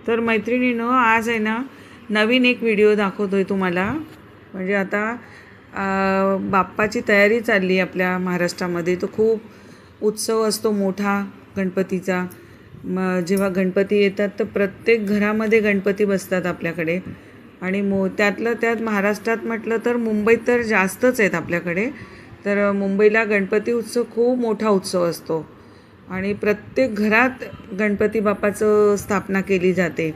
तर मैत्रिणींनो, आज आहे ना नवीन एक व्हिडिओ दाखवतोय तुम्हाला. म्हणजे आता बाप्पाची तयारी चालली आपल्या महाराष्ट्रामध्ये. तो खूप उत्सव असतो मोठा गणपतीचा. जेव्हा गणपती येतात तर प्रत्येक घरामध्ये गणपती बसतात आपल्याकडे. आणि त्यातलं त्यात महाराष्ट्रात म्हटलं तर मुंबईत तर जास्तच आहेत आपल्याकडे. तर मुंबईला गणपती उत्सव खूप मोठा उत्सव असतो आणि प्रत्येक घरात गणपती बाप्पाचं स्थापना केली जाते.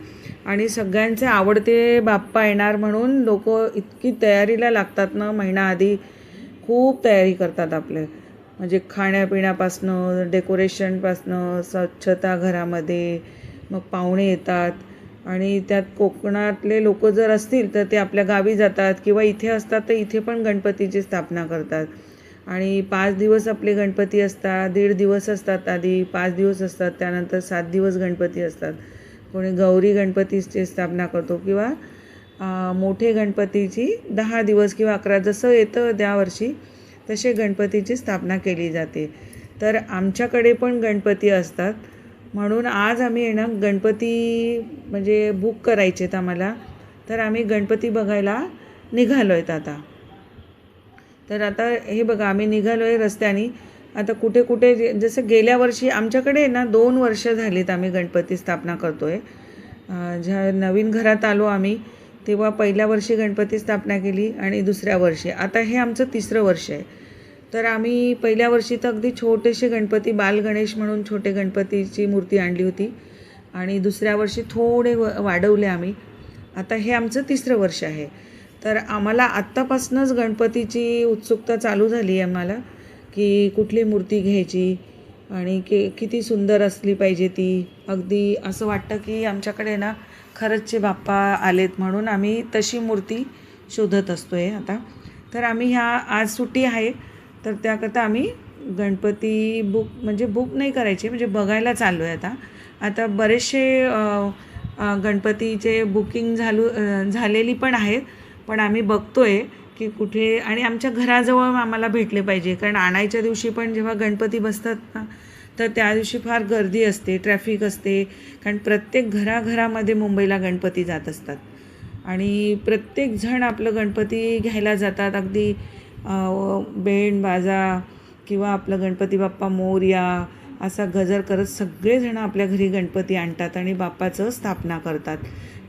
आणि सगळ्यांचे आवडते बाप्पा येणार म्हणून लोक इतकी तयारीला लागतात ना, महिना आधी खूप तयारी करतात आपले. म्हणजे खाण्यापिण्यापासनं, डेकोरेशनपासनं, स्वच्छता घरामध्ये, मग पाहुणे येतात आणि त्यात कोकणातले लोक जर असतील तर ते आपल्या गावी जातात किंवा इथे असतात तर इथे पण गणपतीची स्थापना करतात. आणि 5 दिवस आपले गणपती असतात, 1.5 दिवस असतात, आधी 5 दिवस असतात, त्यानंतर 7 दिवस गणपती असतात. कोणी गौरी गणपतीची स्थापना करतो किंवा मोठे गणपतीची 10 दिवस किंवा 11, जसं येतं त्यावर्षी तसे गणपतीची स्थापना केली जाते. तर आमच्याकडे पण गणपती असतात म्हणून आज आम्ही आहे ना गणपती म्हणजे बुक करायचे आहेत आम्हाला. तर आम्ही गणपती बघायला निघालो आहेत आता. तर आता हे बघा, आम्ही निघालो आहे रस्त्याने. आता कुठे कुठे जसं गेल्या वर्षी आमच्याकडे ना 2 वर्ष झालीत आम्ही गणपती स्थापना करतो आहे. ज्या नवीन घरात आलो आम्ही तेव्हा पहिल्या वर्षी गणपती स्थापना केली आणि दुसऱ्या वर्षी, आता हे आमचं 3रं वर्ष आहे. तर आम्ही पहिल्या वर्षी तर अगदी छोटेसे गणपती, बाल गणेश म्हणून छोटे गणपतीची मूर्ती आणली होती आणि दुसऱ्या वर्षी थोडे वाढवले आम्ही. आता हे आमचं 3रं वर्ष आहे. तर आम्हाला आत्तापासूनच गणपतीची उत्सुकता चालू झाली आहे आम्हाला, की कुठली मूर्ती घ्यायची आणि किती सुंदर असली पाहिजे ती. अगदी असं वाटतं की आमच्याकडे ना खरंचचे बाप्पा आलेत म्हणून आम्ही तशी मूर्ती शोधत असतो आहे आता. तर आम्ही आज सुट्टी आहे तर त्याकरता आम्ही गणपती बुक नाही करायचे, म्हणजे बघायला चाललो आहे आता. आता बरेचसे गणपतीचे बुकिंग झालेली पण आहेत, पण आम्ही बघतो आहे की कुठे, आणि आमच्या घराजवळ आम्हाला भेटले पाहिजे. कारण आणायच्या दिवशी पण जेव्हा गणपती बसतात ना तर त्या दिवशी फार गर्दी असते, ट्रॅफिक असते. कारण प्रत्येक घराघरामध्ये मुंबईला गणपती जात असतात आणि प्रत्येकजण आपलं गणपती घ्यायला जातात. अगदी बेंड बाजा किंवा आपलं गणपती बाप्पा मोरया असा गजर करत सगळेजण आपल्या घरी गणपती आणतात आणि बाप्पाचं स्थापना करतात.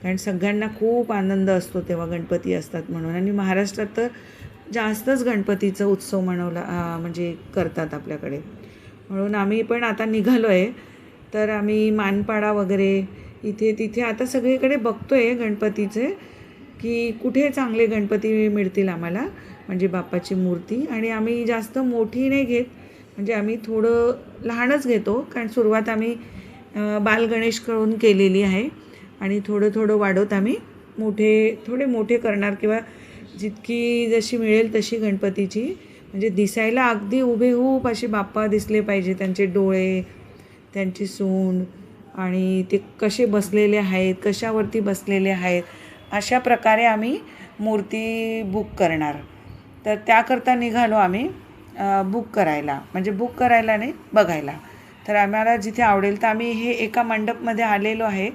कारण सगळ्यांना खूप आनंद असतो तेव्हा गणपती असतात म्हणून. आणि महाराष्ट्रात तर जास्तच गणपतीचा उत्सव म्हणजे करतात आपल्याकडे. म्हणून आम्ही पण आता निघालो आहे. तर आम्ही मानपाडा वगैरे इथे तिथे आता सगळीकडे बघतो आहे गणपतीचे, की कुठे चांगले गणपती मिळतील आम्हाला, म्हणजे बाप्पाची मूर्ती. आणि आम्ही जास्त मोठी नाही घेत, म्हणजे आम्ही थोडं लहानच घेतो. कारण सुरुवात आम्ही बालगणेशकडून केलेली आहे आणि थोडं थोडं वाढवत आम्ही थोडे मोठे करणार, किंवा जशी मिळेल तशी गणपतीची, म्हणजे दिसायला अगदी हुबेहूब असे बाप्पा दिसले पाहिजे. त्यांचे डोळे, त्यांची सूंड आणि ते कसे बसलेले आहेत, कशावरती बसलेले आहेत, अशा प्रकारे आम्ही मूर्ती बुक करणार. तर त्याकरता निघालो आम्ही बुक करायला, म्हणजे बुक करायला नाही, बघायला. तर आम्हाला जिथे आवडेल तर आम्ही हे एका मंडपमध्ये आलेलो आहे.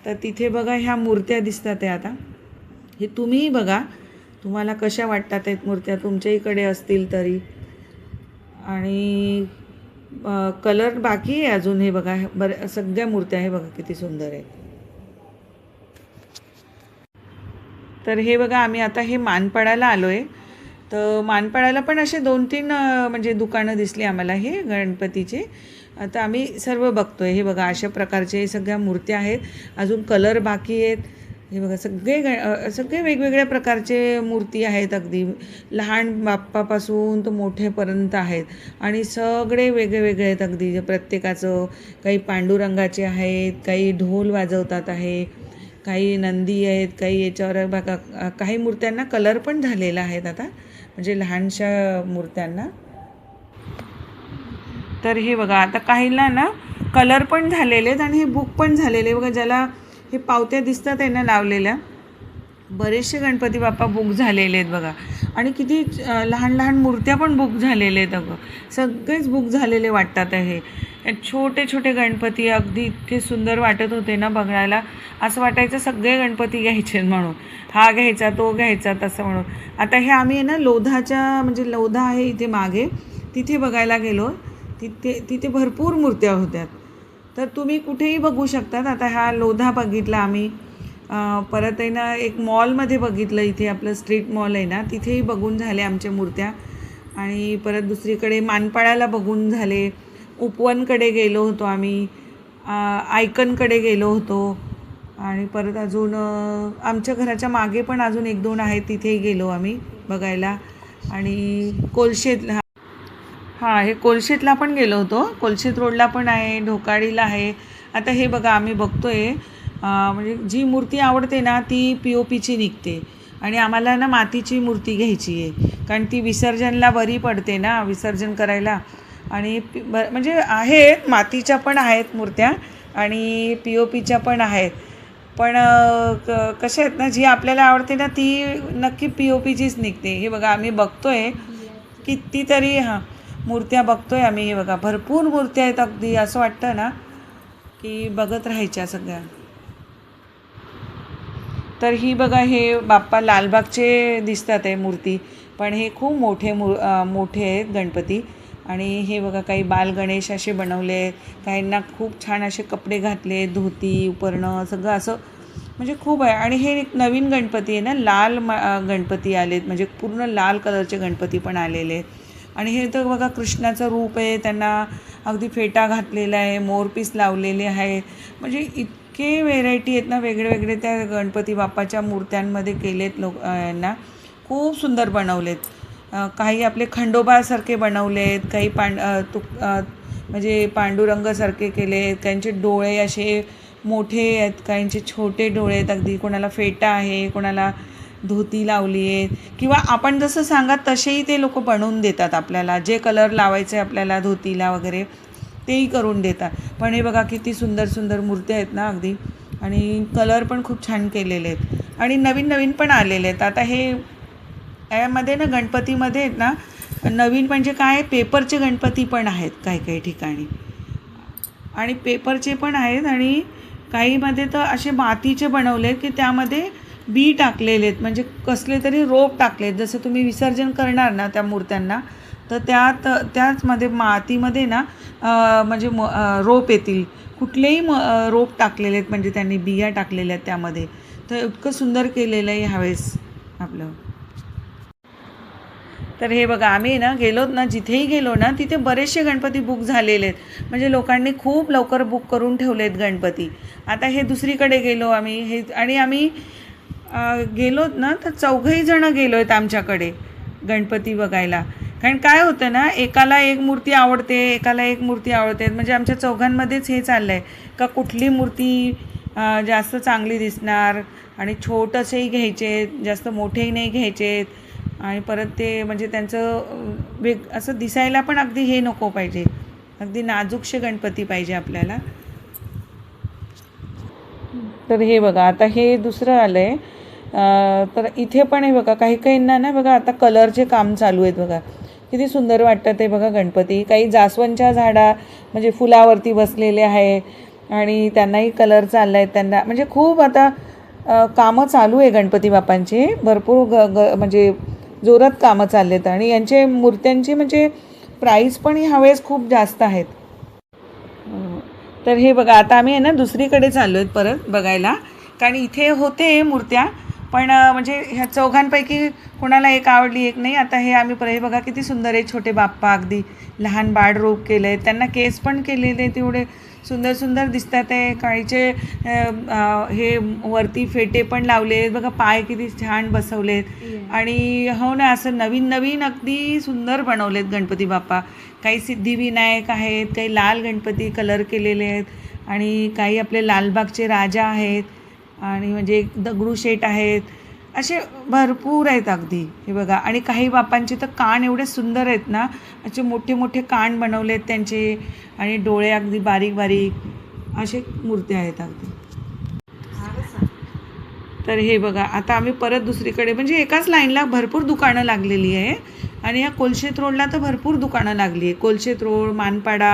तर तिथे बघा ह्या मूर्त्या दिसतात आहे. आता हे तुम्हीही बघा, तुम्हाला कशा वाटतात आहेत मूर्त्या, तुमच्या इकडे असतील तरी. आणि कलर बाकी आहे अजून. हे बघा सगळ्या मूर्त्या आहे बघा किती सुंदर आहे. तर हे बघा, आम्ही आता हे मानपाड्याला आलो आहे. तर मानपाड्याला पण असे 2-3 म्हणजे दुकानं दिसली आम्हाला हे गणपतीचे. आता आम्ही सर्व बघतो आहे. हे बघा अशा प्रकारचे सगळ्या मूर्त्या आहेत, अजून कलर बाकी आहेत. हे बघा सगळे वेगवेगळ्या प्रकारचे मूर्ती आहेत, अगदी लहान बाप्पापासून तर मोठेपर्यंत आहेत. आणि सगळे वेगळे आहेत अगदी प्रत्येकाचं. काही पांडुरंगाचे आहेत, काही ढोल वाजवतात आहे, काही नंदी आहेत, काही याच्यावर बघा काही मूर्त्यांना कलर पण झालेला आहेत आता, म्हणजे लहानशा मूर्त्यांना. तर हे बघा आता काहीला ना कलर पण झालेले आहेत आणि हे बुक पण झालेले. बघा ज्याला हे पावत्या दिसतात आहे ना लावलेल्या, बरेचसे गणपती बाप्पा बुक झालेले आहेत बघा. आणि किती लहान लहान मूर्त्या पण बुक झालेल्या आहेत अगं, सगळेच बुक झालेले वाटतात आहे. छोटे छोटे गणपती अगदी इतके सुंदर वाटत होते ना बघायला. असं वाटायचं सगळे गणपती घ्यायचे म्हणून, हा घ्यायचा तो घ्यायचा तसं म्हणून. आता हे आम्ही ना लोधाच्या म्हणजे लोधा आहे इथे मागे, तिथे बघायला गेलो. तिथे भरपूर मूर्त्या होत्या. तर तुम्ही कुठेही बघू शकतात. आता हा लोधा बघितला आम्ही. परत आहे ना एक मॉलमध्ये बघितलं, इथे आपलं स्ट्रीट मॉल आहे ना, तिथेही बघून झाले आमच्या मूर्त्या. आणि परत दुसरीकडे मानपाळ्याला बघून झाले. उपवनकडे गेलो होतो आम्ही, आयकनकडे गेलो होतो. आणि परत अजून आमच्या घराच्या मागे पण अजून 1-2 आहेत, तिथेही गेलो आम्ही बघायला. आणि कोलशेतला, हां हे कोलशेतला पण गेलो होतो. कोलशेत रोडला पण आहे, ढोकाळीला आहे. आता हे बघा आम्ही बघतो आहे, म्हणजे जी मूर्ती आवडते ना ती POPची निघते. आणि आम्हाला ना मातीची मूर्ती घ्यायची आहे, कारण ती विसर्जनला बरी पडते ना, विसर्जन करायला. आणि म्हणजे आहेत मातीच्या पण आहेत मूर्त्या आणि POPच्या पण आहेत. पण कशा आहेत ना, जी आपल्याला आवडते ना ती नक्की POPचीच निघते. हे बघा आम्ही बघतो आहे कितीतरी मूर्त्या बघतो आहे आम्ही. हे बघा भरपूर मूर्त्या आहेत, अगदी असं वाटतं ना की बघत राहायच्या सगळ्या. तर ही बघा हे बाप्पा लालबागचे दिसतात आहे मूर्ती, पण हे खूप मोठे आहेत गणपती. आणि हे बघा काही बालगणेश असे बनवले, काहींना खूप छान असे कपडे घातले, धोती उपरणं सगळं असं म्हणजे खूप आहे. आणि हे एक नवीन गणपती आहे ना, लाल गणपती आलेत, म्हणजे पूर्ण लाल कलरचे गणपती पण आलेले आहेत. आणि हे तर बघा कृष्णाचं रूप आहे, त्यांना अगदी फेटा घातलेला आहे, मोरपीस लावलेले आहे. म्हणजे इतके व्हेरायटी आहेत ना, वेगळे त्या गणपती बाप्पाच्या मूर्त्यांमध्ये केलेत यांना खूप सुंदर बनवलेत. काही आपले खंडोबासारखे बनवलेत, काही म्हणजे पांडुरंगासारखे केलेत. काहींचे डोळे असे मोठे आहेत, काहींचे छोटे डोळे आहेत अगदी. कोणाला फेटा आहे, कोणाला धोती लावली आहे, किंवा आपण जसं सांगा तसेही ते लोक बनवून देतात आपल्याला. जे कलर लावायचे आपल्याला धोतीला वगैरे तेही करून देतात. पण हे बघा किती सुंदर मूर्त्या आहेत ना अगदी. आणि कलर पण खूप छान केलेले आहेत आणि नवीन पण आलेले आहेत. आता हे यामध्ये ना गणपतीमध्ये आहेत ना, नवीन म्हणजे काय, पेपरचे गणपती पण आहेत काही ठिकाणी. आणि पेपरचे पण आहेत आणि काहीमध्ये तर असे मातीचे बनवले की त्यामध्ये बी टाकलेले आहेत, म्हणजे कसले तरी रोप टाकलेत. जसं तुम्ही विसर्जन करणार ना त्या मूर्त्यांना, तर त्याचमध्ये मातीमध्ये ना म्हणजे रोप येतील. कुठलेही रोप टाकलेले आहेत, म्हणजे त्यांनी बिया टाकलेल्या आहेत त्यामध्ये. तर इतकं सुंदर केलेलं आहे ह्यावेळेस आपलं. तर हे बघा आम्ही ना गेलोत ना, जिथेही गेलो ना तिथे बरेचसे गणपती बुक झालेले आहेत, म्हणजे लोकांनी खूप लवकर बुक करून ठेवलेत गणपती. आता हे दुसरीकडे गेलो आम्ही, हे आणि आम्ही गेलोत ना तर 4घही जणं गेलो आहेत आमच्याकडे गणपती बघायला. कारण काय होतं ना, एकाला एक मूर्ती आवडते, एकाला एक मूर्ती आवडते, म्हणजे आमच्या 4घांमध्येच हे चाललं आहे का कुठली मूर्ती जास्त चांगली दिसणार. आणि छोटेसेही घ्यायचे, जास्त मोठेही नाही घ्यायचे. आणि परत ते म्हणजे त्यांचं असं दिसायला पण अगदी हे नको पाहिजे, अगदी नाजूकशे गणपती पाहिजे आपल्याला. तर हे बघा आता हे दुसरं आलं आहे. तर इथे पण हे बघा काहींना ना बघा आता कलरचे काम चालू आहेत बघा, किती सुंदर वाटतं ते बघा गणपती. काही जास्वंदच्या झाडा म्हणजे फुलावरती बसलेले आहे आणि त्यांनाही कलर चालला आहे त्यांना, म्हणजे खूप आता कामं चालू आहे गणपती बाप्पांचे. भरपूर म्हणजे जोरात कामं चालले आहेत. आणि यांचे मूर्त्यांची म्हणजे प्राईस पण ह्यावेळेस खूप जास्त आहेत. तर हे बघा आता आम्ही आहे ना दुसरीकडे चाललो आहेत परत बघायला, कारण इथे होते मूर्त्या पण म्हणजे ह्या 4घांपैकी कोणाला एक आवडली एक नाही. आता हे आम्ही हे बघा किती सुंदर आहे, छोटे बाप्पा अगदी लहान बाळ रूप केलं आहे, त्यांना केस पण केलेले आहेत, एवढे सुंदर दिसतात आहे. काळीचे हे वरती फेटे पण लावले आहेत बघा, पाय किती छान बसवलेत. आणि हो ना असं नवीन अगदी सुंदर बनवलेत गणपती बाप्पा. काही सिद्धिविनायक आहेत, काही लाल गणपती कलर केलेले आहेत आणि काही आपले लालबागचे राजा आहेत आणि म्हणजे दगडूशेठ आहेत, असे भरपूर आहेत अगदी. हे बघा आणि काही बाप्पांचे तर कान एवढे सुंदर आहेत ना, असे मोठे कान बनवले आहेत त्यांचे आणि डोळे अगदी बारीक असे मूर्त्या आहेत अगदी. तर हे बघा आता आम्ही परत दुसरीकडे, म्हणजे एकाच लाईनला भरपूर दुकानं लागलेली आहे आणि या कोलशेत रोडला तर भरपूर दुकानं लागली आहे. कोलशेत रोड, मानपाडा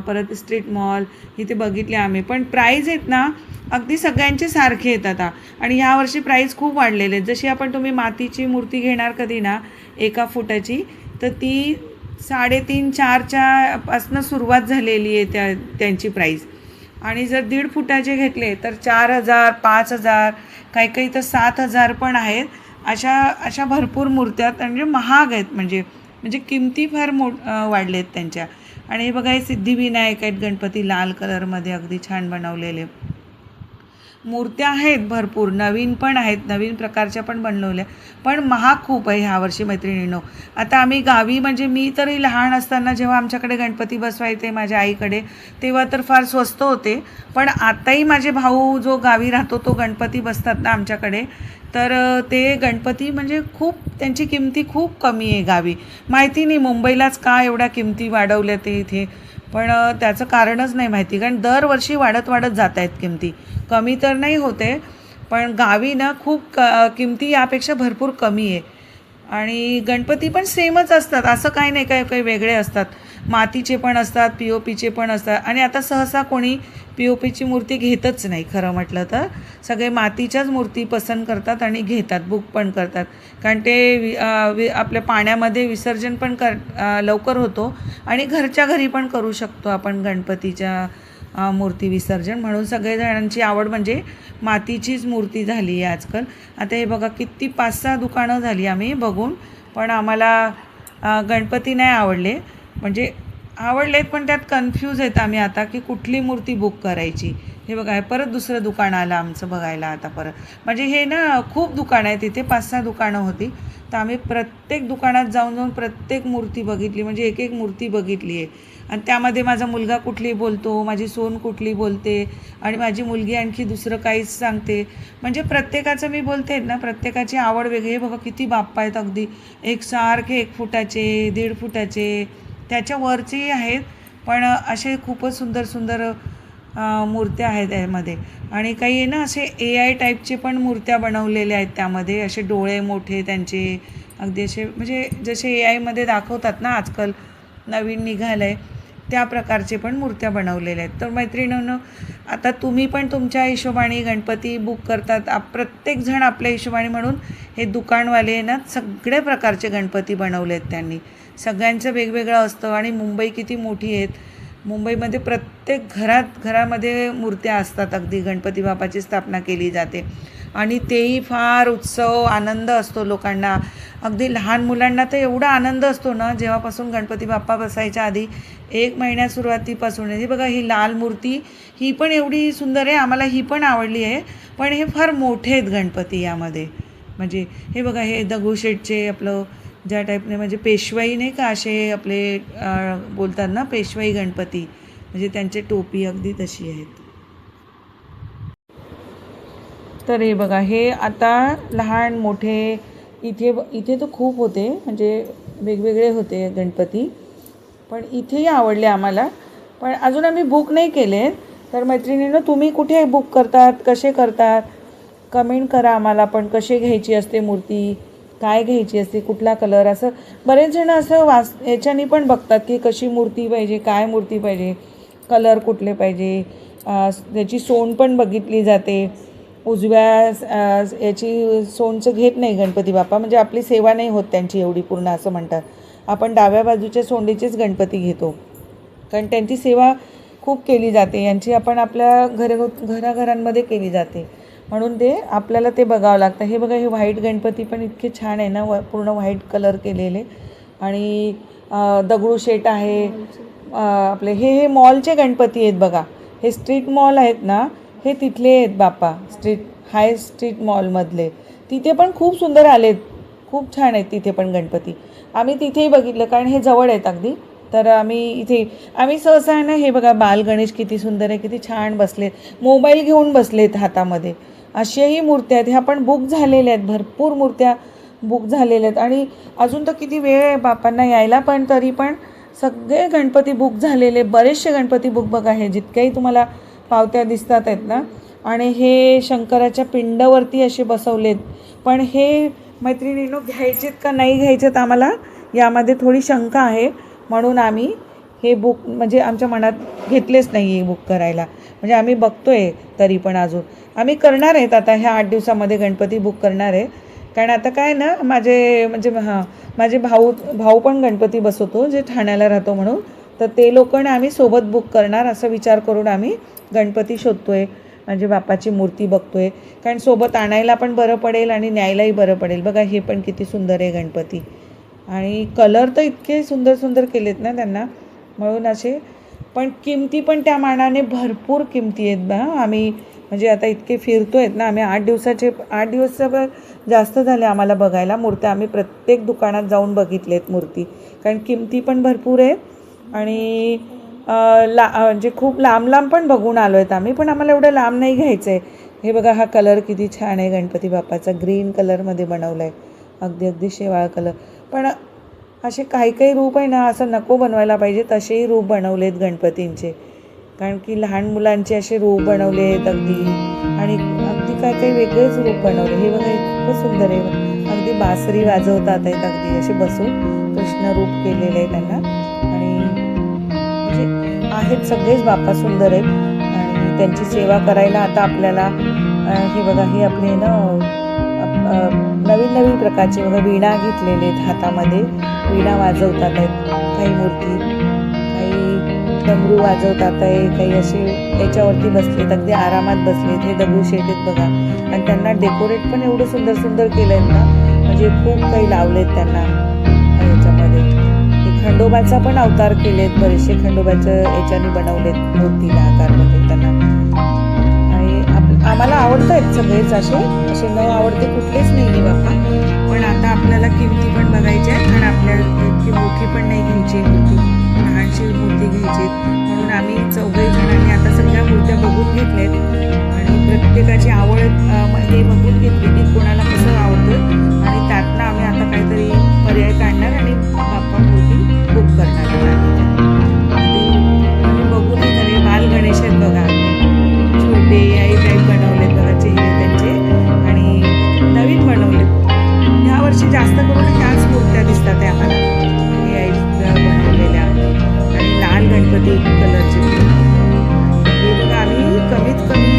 परत स्ट्रीट मॉल इथे बघितले आम्ही. पण प्राईज आहेत ना अगदी सगळ्यांचे सारखे आहेत आता. आणि ह्यावर्षी प्राईस खूप वाढलेले आहेत. जशी आपण तुम्ही मातीची मूर्ती घेणार कधी ना 1 फुटाची, तर ती 3.5-4च्या पासनं सुरुवात झालेली आहे त्यांची प्राईस. आणि जर 1.5 फुटाचे घेतले तर 4,000, 5,000, काही काही तर 7,000 पण आहेत. अशा भरपूर मूर्त्या म्हणजे महाग आहेत. म्हणजे किमती फार वाढले आहेत त्यांच्या. आणि हे बघा, हे सिद्धिविनायक आहेत गणपती, लाल कलरमध्ये अगदी छान बनवलेले. मूर्त्या आहेत भरपूर, नवीन पण आहेत, नवीन प्रकारच्या पण बनवल्या, पण महाग खूप आहे ह्यावर्षी मैत्रिणींनो. आता आम्ही गावी, म्हणजे मी तरी लहान असताना जेव्हा आमच्याकडे गणपती बसवायचे माझ्या आईकडे, तेव्हा तर फार स्वस्त होते. पण आताही माझे भाऊ जो गावी राहतो तो गणपती बसतात ना आमच्याकडे, तर ते गणपती म्हणजे खूप त्यांची किमती खूप कमी आहे गावी. माहिती नाही मुंबईलाच का एवढ्या किमती वाढवल्या ते इथे, पण त्याचं कारणच नाही माहिती. कारण दरवर्षी वाढत जात आहेत किमती, कमी तर नाही होते. पण गावी ना खूप किमती यापेक्षा भरपूर कमी आहे. आणि गणपती पण सेमच असतात, असं काही नाही, काही वेगळे असतात. मातीचे पण असतात, POPचे पण असतात. आणि आता सहसा कोणी POPची मूर्ती घेतच नाही खरं म्हटलं तर. सगळे मातीच्याच मूर्ती पसंत करतात आणि घेतात, बुक पण करतात. कारण ते आपल्या पाण्यामध्ये विसर्जन पण लवकर होतो आणि घरच्या घरी पण करू शकतो आपण गणपतीच्या मूर्ती विसर्जन. म्हणून सगळेजणांची आवड म्हणजे मातीचीच मूर्ती झाली आहे आजकाल. आता हे बघा, किती 5-6 दुकानं झाली आम्ही बघून, पण आम्हाला गणपती नाही आवडले. म्हणजे आवडलेत पण त्यात कन्फ्यूज आहेत आम्ही आता की कुठली मूर्ती बुक करायची. हे बघा, परत दुसरं दुकान आलं आमचं बघायला आता परत. म्हणजे हे ना खूप दुकानं आहेत तिथे, 5-6 दुकानं होती. तर आम्ही प्रत्येक दुकानात जाऊन प्रत्येक मूर्ती बघितली, म्हणजे एक मूर्ती बघितली आहे. आणि त्यामध्ये माझा मुलगा कुठली बोलतो, माझी सून कुठली बोलते, आणि माझी मुलगी आणखी दुसरं काहीच सांगते. म्हणजे प्रत्येकाचं मी बोलते ना, प्रत्येकाची आवड वेगळी. बघा किती बाप्पा आहेत, अगदी एकसारखे 1 फुटाचे, 1.5 फुटाचे, त्याच्या वरचेही आहेत. पण असे खूपच सुंदर मूर्त्या आहेत यामध्ये. आणि काही आहे ना असे AI टाईपचे पण मूर्त्या बनवलेल्या आहेत त्यामध्ये. असे डोळे मोठे त्यांचे, अगदी असे म्हणजे जसे AIमध्ये दाखवतात ना आजकाल नवीन निघालं आहे त्या प्रकारचे पण मूर्त्या बनवलेल्या आहेत. तर मैत्रिणींनो, आता तुम्ही पण तुमच्या हिशोबाने गणपती बुक करतात. प्रत्येकजण आपल्या हिशोबाने, म्हणून हे दुकानवाले ना सगळे प्रकारचे गणपती बनवले आहेत त्यांनी. सगळ्यांचं वेगवेगळं असतं. आणि मुंबई किती मोठी आहेत, मुंबईमध्ये प्रत्येक घरामध्ये मूर्त्या असतात. अगदी गणपती बाप्पाची स्थापना केली जाते आणि तेही फार उत्सव आनंद असतो लोकांना. अगदी लहान मुलांना तर एवढा आनंद असतो ना, जेव्हापासून गणपती बाप्पा बसायच्या आधी 1 महिन्या सुरुवातीपासून. ही बघा, ही लाल मूर्ती, ही पण एवढी सुंदर आहे, आम्हाला ही पण आवडली आहे. पण हे फार मोठे आहेत गणपती यामध्ये. म्हणजे हे बघा, हे दगडूशेठचे आपलं ज्या टाईपने, म्हणजे पेशवाई नाही का, असे आपले बोलतात ना पेशवाई गणपती, म्हणजे त्यांची टोपी अगदी तशी आहेत. तर हे बघा, हे आता लहान मोठे इथे तर खूप होते, म्हणजे वेगवेगळे होते गणपती. पण इथेही आवडले आम्हाला, पण अजून आम्ही बुक नाही केले. तर मैत्रिणींनो, तुम्ही कुठे बुक करतात, कसे करतात, कमेंट करा आम्हाला. पण कशी घ्यायची असते मूर्ती, काय घ्यायची असते, कुठला कलर, असं बरेच जण असं याच्यानी पण बघतात की कशी मूर्ती पाहिजे, काय मूर्ती पाहिजे, कलर कुठले पाहिजे. त्याची सोंड पण बघितली जाते. उजव्या याची सोंडचं घेत नाही गणपती बाप्पा, म्हणजे आपली सेवा नाही होत त्यांची एवढी पूर्ण, असं म्हणतात. आपण डाव्या बाजूच्या सोंडीचेच गणपती घेतो, कारण त्यांची सेवा खूप केली जाते. यांची आपण आपल्या घराघरांमध्ये केली जाते, म्हणून ते आपल्याला ते बघावं लागतं. हे बघा, हे व्हाईट गणपती पण इतके छान आहे ना, पूर्ण व्हाईट कलर केलेले. आणि दगडूशेठ आहे आपले. हे मॉलचे गणपती आहेत बघा, हे स्ट्रीट मॉल आहेत ना, हे तिथले आहेत बाप्पा, हाय स्ट्रीट मॉलमधले. तिथे पण खूप सुंदर आलेत, खूप छान आहेत तिथे पण गणपती. आम्ही तिथेही बघितलं, कारण हे जवळ आहेत अगदी. तर आम्ही सहसा आहे ना, हे बघा बाल गणेश किती सुंदर आहे, किती छान बसलेत, मोबाईल घेऊन बसलेत हातामध्ये. अशाही मूर्त्या आहेत, ह्या पण बुक झालेल्या आहेत, भरपूर मूर्त्या बुक झालेल्या आहेत. आणि अजून तर किती वेळ आहे बाप्पांना यायला, पण तरी पण सगळे गणपती बुक झालेले, बरेचसे गणपती बुक बघा. हे जितक्याही तुम्हाला पावत्या दिसतात आहेत ना, आणि हे शंकराच्या पिंडावरती असे बसवलेत. पण हे मैत्रिणींनो, घ्यायचेत का नाही घ्यायचेत, आम्हाला यामध्ये थोडी शंका आहे. म्हणून आम्ही हे बुक म्हणजे आमच्या मनात घेतलेच नाही आहे बुक करायला. म्हणजे आम्ही बघतो आहे तरी पण अजून आम्ही करणार आहेत आता ह्या 8 दिवसामध्ये गणपती बुक करणार आहे. कारण आता काय ना माझे भाऊ पण गणपती बसवतो जे ठाण्याला राहतो म्हणून. तर ते लोक आणि आम्ही सोबत बुक करणार असा विचार करून आम्ही गणपती शोधतो आहे. म्हणजे बाप्पाची मूर्ती बघतो आहे. कारण सोबत आणायला पण बरं पडेल आणि न्यायलाही बरं पडेल. बघा हे पण किती सुंदर आहे गणपती. आणि कलर तर इतके सुंदर सुंदर केलेत ना त्यांना म्हणून असे. पण किमती पण त्या मानाने भरपूर किमती आहेत ना. आम्ही म्हणजे आता इतके फिरतो आहेत ना आम्ही 8 दिवस जास्त झाले आम्हाला बघायला मूर्त्या. आम्ही प्रत्येक दुकानात जाऊन बघितलेत मूर्ती. कारण किमती पण भरपूर आहेत आणि म्हणजे खूप लांब लांब पण बघून आलो आहेत आम्ही. पण आम्हाला एवढं लांब नाही घ्यायचं आहे. हे बघा हा कलर किती छान आहे गणपती बाप्पाचा. ग्रीन कलरमध्ये बनवला आहे. अगदी शेवाळ कलर. पण असे काही काही रूप आहे ना असं नको बनवायला पाहिजे तसेही रूप बनवलेत गणपतींचे. कारण की लहान मुलांचे असे रूप बनवले आहेत अगदी. आणि अगदी काय काही वेगळेच रूप बनवले. हे बघा हे खूपच सुंदर आहे. अगदी बासरी वाजवतात आहेत अगदी असे बसून कृष्ण रूप केलेले आहे त्यांना. आणि म्हणजे आहेत सगळेच बाप्पा सुंदर आहेत. आणि त्यांची सेवा करायला आता आपल्याला हे बघा हे आपले ना नवीन नवीन प्रकारचे बघा वीणा घेतलेले आहेत हातामध्ये. वीणा वाजवतात आहेत काही मूर्ती. काही डमरू वाजवतात आहे. काही असे याच्यावरती बसलेत अगदी आरामात बसलेत. हे दगडूशेठ आहेत बघा. आणि त्यांना डेकोरेट पण एवढं सुंदर सुंदर केलं आहेत ना. म्हणजे खूप काही लावलेत त्यांना याच्यामध्ये. हे खंडोबाचा पण अवतार केलेत बरेचसे. खंडोबाच्या याच्याने बनवलेत मूर्तीला आकारमध्ये त्यांना. आम्हाला आवडत आहेत सगळेच असे न आवडते कुठलेच नाही आहे बाप्पा. पण आता आपल्याला किमती पण बघायच्या आहेत आणि आपल्याला इतकी मोठी पण नाही घ्यायची मूर्ती. लहानशी मूर्ती घ्यायची. म्हणून आम्ही 4 जणांनी आता सगळ्या मूर्त्या बघून घेतल्यात. आणि प्रत्येकाची आवड हे बघून घेतली की कोणाला कसं आवडतं. आणि त्यातनं आम्ही आता काहीतरी पर्याय काढणार आणि बाप्पा मूर्ती बुक करणार आम्ही बघून झाले. बाल गणेश आहेत बघा. छोटे आई टाईप बनवलेत बघा चेहरे त्यांचे. आणि नवीन बनवलेत. ह्या वर्षी जास्त करून ह्याच मूर्त्या दिसतात आहे आम्हाला. हे आई बनवलेल्या आणि लाल गणपती कलरचे. हे बघा आम्ही कमीत कमी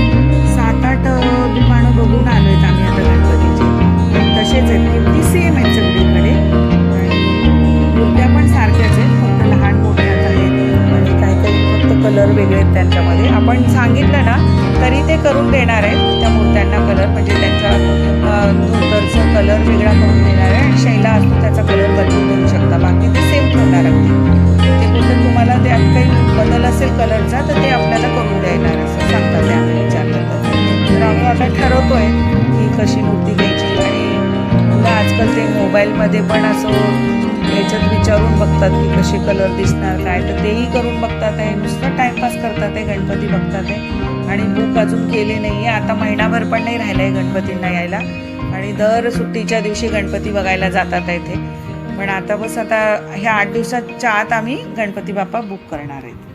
7-8 दुकानं बघून आलो आहेत आम्ही आता गणपतीचे. तसेच आहेत किमती सेम आहेत सगळीकडे. आणि मूर्त्या पण सारख्याच आहेत फक्त लहान मोठ्याच आहेत. आणि काही काही फक्त कलर वेगळे आहेत त्यांच्यामध्ये. आपण सांगितलं ना तरी ते करून देणार आहेत त्या मूर्त्यांना कलर. म्हणजे त्यांचा धोतरचा कलर वेगळा करून देणार आहे. आणि शैला असतो त्याचा कलर बदलून देऊ शकता. बाकी ते सेम ठेवणार अगदी. ते बोलतात तुम्हाला त्यात काही बदल असेल कलरचा तर ते आपल्याला करून देणार असं सांगतात ते आम्ही विचारलं तर आम्ही आता ठरवतोय की कशी मूर्ती घ्यायची. आणि मुलं आजकाल ते मोबाईलमध्ये पण असं याच्यात विचारून बघतात की कसे कलर दिसणार काय. तर तेही करून बघतात आहे. नुसतं टाईमपास करतात आहे. गणपती बघतात आहे. आणि बुक अजून केली नाही आहे. आता महिनाभर पण नाही राहिला आहे गणपतींना यायला. आणि दर सुट्टीच्या दिवशी गणपती बघायला जातात आहे ते. पण आता बस आता ह्या 8 दिवसाच्या आत आम्ही गणपती बाप्पा बुक करणार आहेत.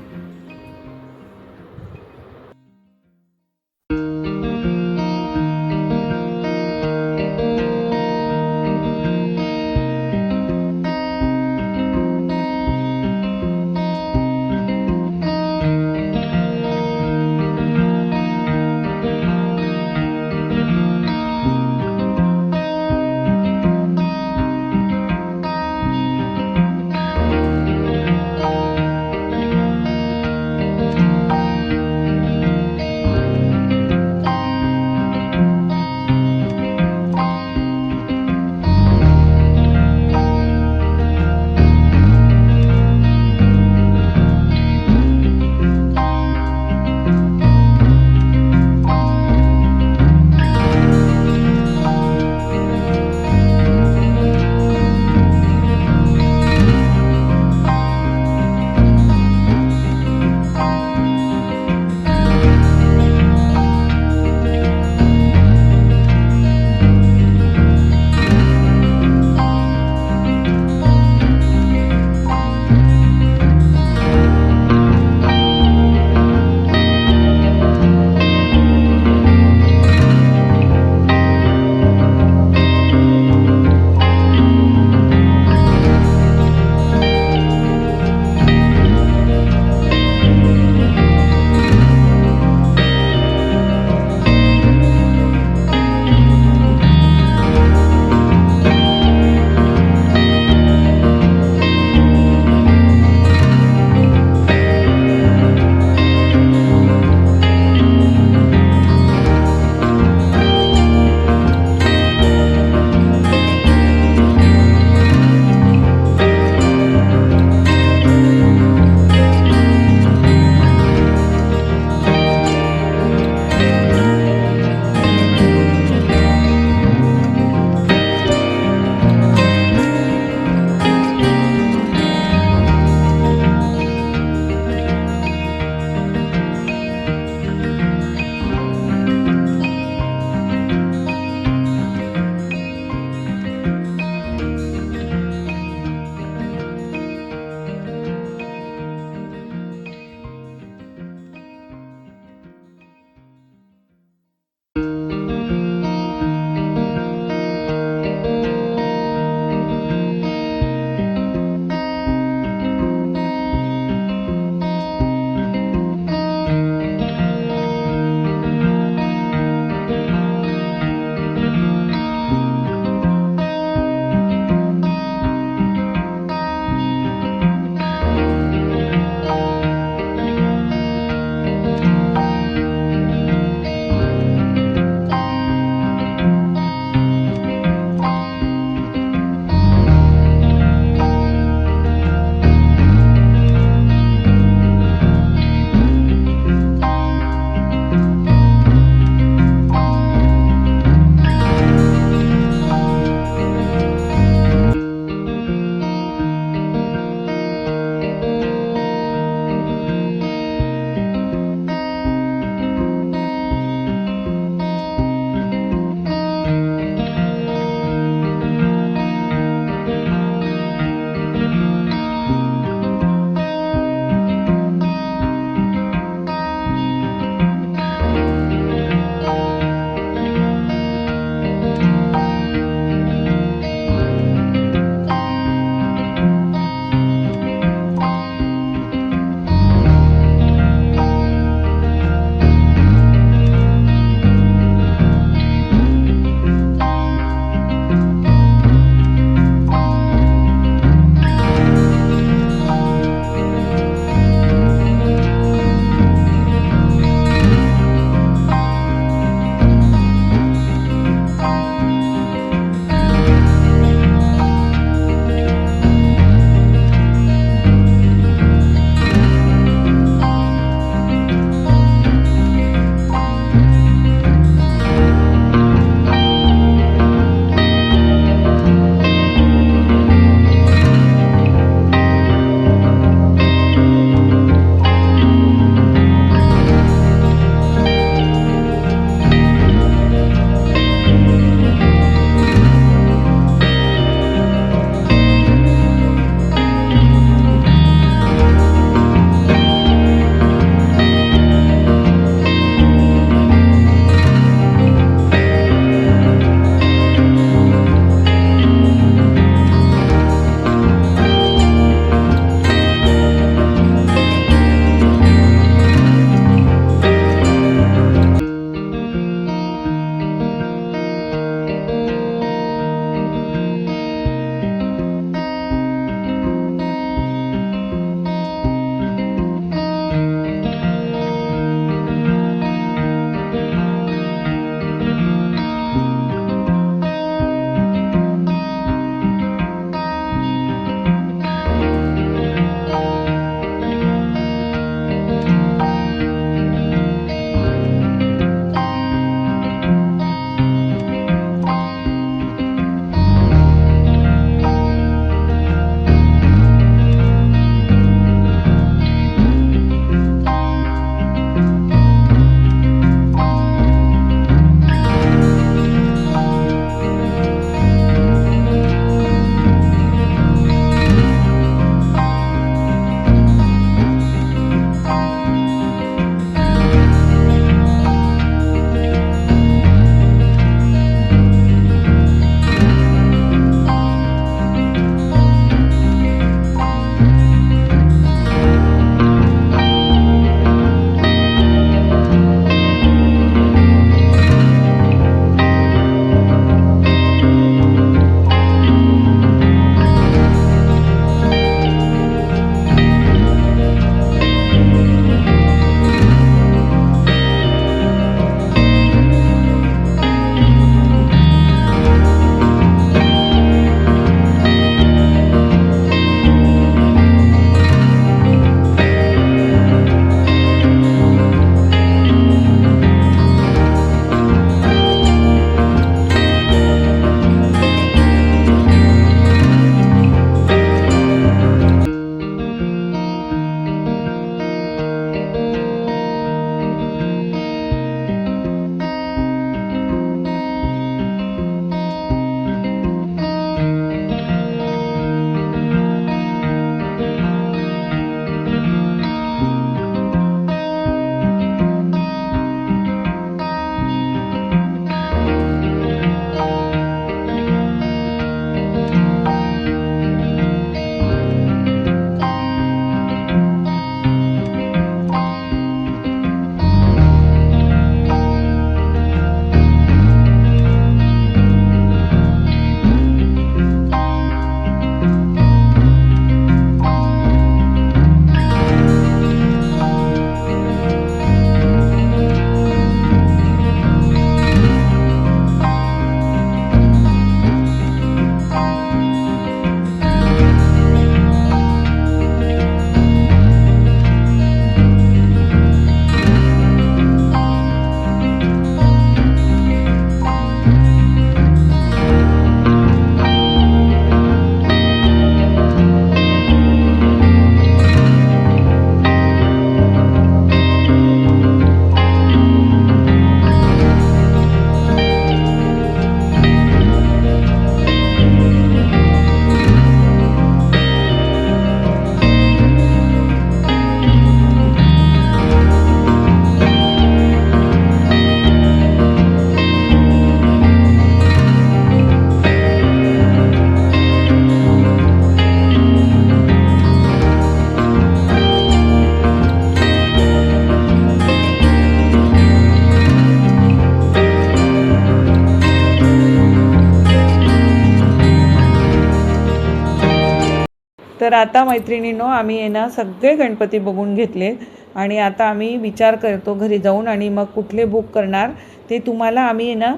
तर आता मैत्रिणींनो आम्ही आहे ना सगळे गणपती बघून घेतले आणि आता आम्ही विचार करतो घरी जाऊन आणि मग कुठले बुक करणार ते तुम्हाला आम्ही आहे ना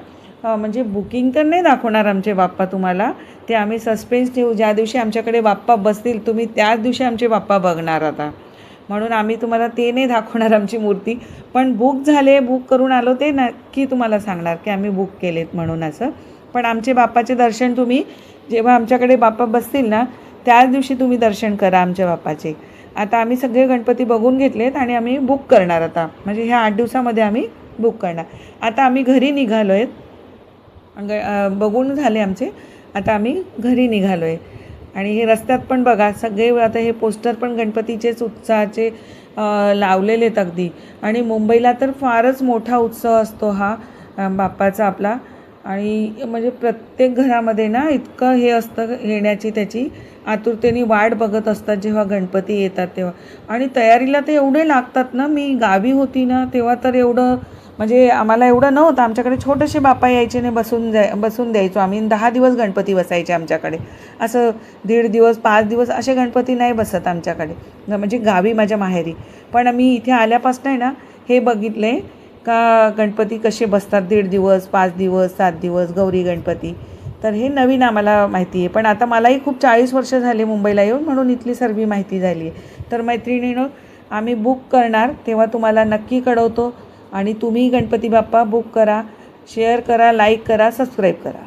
म्हणजे बुकिंग तर नाही दाखवणार आमचे बाप्पा तुम्हाला, ते आम्ही सस्पेन्स ठेवू. ज्या दिवशी आमच्याकडे बाप्पा बसतील तुम्ही त्याच दिवशी आमचे बाप्पा बघणार आता, म्हणून आम्ही तुम्हाला ते नाही दाखवणार आमची मूर्ती. पण बुक झाले, बुक करून आलो ते नक्की तुम्हाला सांगणार की आम्ही बुक केलेत म्हणून असं. पण आमचे बाप्पाचे दर्शन तुम्ही जेव्हा आमच्याकडे बाप्पा बसतील ना त्याच दिवशी तुम्ही दर्शन करा आमच्या बाप्पाचे. आता आम्ही सगळे गणपती बघून घेतलेत आणि आम्ही बुक करणार आता, म्हणजे ह्या 8 दिवसामध्ये आम्ही बुक करणार. आता आम्ही घरी निघालो आहेत, बघून झाले आमचे, आता आम्ही घरी निघालो आहे. आणि हे रस्त्यात पण बघा सगळे आता हे पोस्टर पण गणपतीचेच उत्साहाचे लावलेले आहेत अगदी. आणि मुंबईला तर फारच मोठा उत्सव असतो हा बाप्पाचा आपला. आणि म्हणजे प्रत्येक घरामध्ये ना इतकं हे असतं, येण्याची त्याची आतुरतेने वाट बघत असतात जेव्हा गणपती येतात तेव्हा. आणि तयारीला ते एवढे लागतात ना, मी गावी होती ना तेव्हा तर एवढं म्हणजे आम्हाला एवढं नव्हतं. आमच्याकडे छोटेसे बाप्पा यायचे ने बसून द्यायचो आम्ही. 10 दिवस गणपती बसायचे आमच्याकडे, असं 1.5 दिवस 5 दिवस असे गणपती नाही बसत आमच्याकडे, म्हणजे गावी माझ्या माहेरी. पण मी इथे आल्यापासून आहे ना हे बघितलं आहे का गणपती कसे बसतात 1.5 दिवस 5 दिवस 7 दिवस गौरी गणपती. तर हे नवीन आम्हाला माहिती आहे. पण आता मलाही खूप 40 वर्ष झाले मुंबईला येऊन, म्हणून इथली सर्व माहिती झाली आहे. तर मैत्रिणीनं आम्ही बुक करणार तेव्हा तुम्हाला नक्की कळवतो. आणि तुम्ही गणपती बाप्पा बुक करा, शेअर करा, लाईक करा, सबस्क्राईब करा.